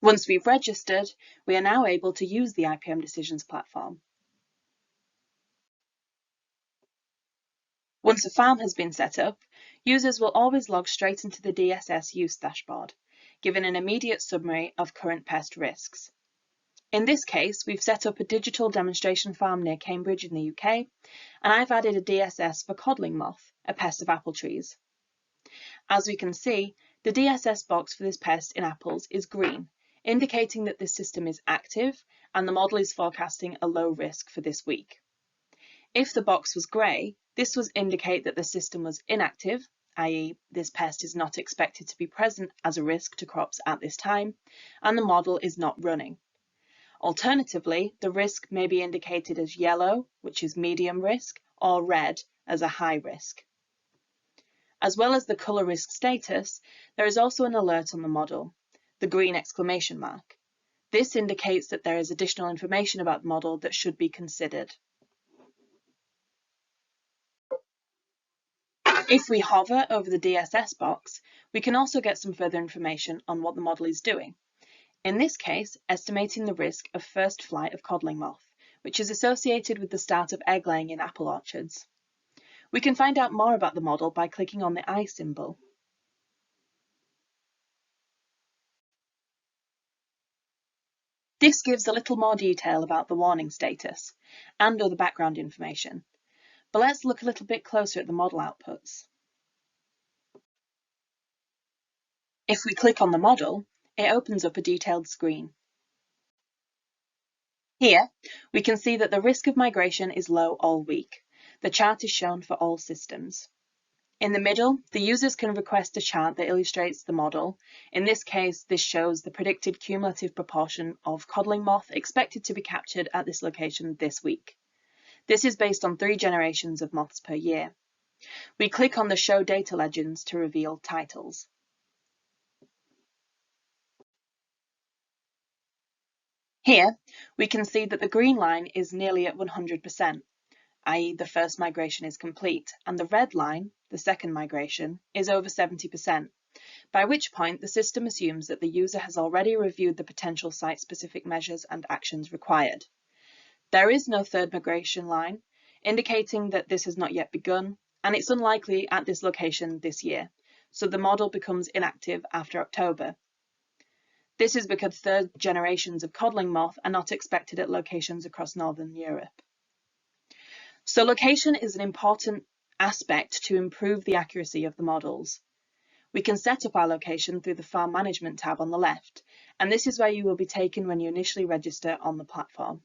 Once we've registered, we are now able to use the IPM Decisions Platform. Once a farm has been set up, users will always log straight into the DSS use dashboard, given an immediate summary of current pest risks. In this case, we've set up a digital demonstration farm near Cambridge in the UK, and I've added a DSS for codling moth, a pest of apple trees. As we can see, the DSS box for this pest in apples is green, indicating that this system is active and the model is forecasting a low risk for this week. If the box was grey, this would indicate that the system was inactive, i.e. this pest is not expected to be present as a risk to crops at this time, and the model is not running. Alternatively, the risk may be indicated as yellow, which is medium risk, or red as a high risk. As well as the colour risk status, there is also an alert on the model, the green exclamation mark. This indicates that there is additional information about the model that should be considered. If we hover over the DSS box, we can also get some further information on what the model is doing. In this case, estimating the risk of first flight of codling moth, which is associated with the start of egg laying in apple orchards. We can find out more about the model by clicking on the eye symbol. This gives a little more detail about the warning status and other background information. But let's look a little bit closer at the model outputs. If we click on the model, it opens up a detailed screen. Here, we can see that the risk of migration is low all week. The chart is shown for all systems. In the middle, the users can request a chart that illustrates the model. In this case, this shows the predicted cumulative proportion of codling moth expected to be captured at this location this week. This is based on 3 generations of moths per year. We click on the Show Data Legends to reveal titles. Here, we can see that the green line is nearly at 100%, i.e. the first migration is complete, and the red line, the second migration, is over 70%, by which point the system assumes that the user has already reviewed the potential site-specific measures and actions required. There is no third migration line, indicating that this has not yet begun, and it's unlikely at this location this year, so the model becomes inactive after October. This is because third generations of codling moth are not expected at locations across Northern Europe. So location is an important aspect to improve the accuracy of the models. We can set up our location through the Farm Management tab on the left, and this is where you will be taken when you initially register on the platform.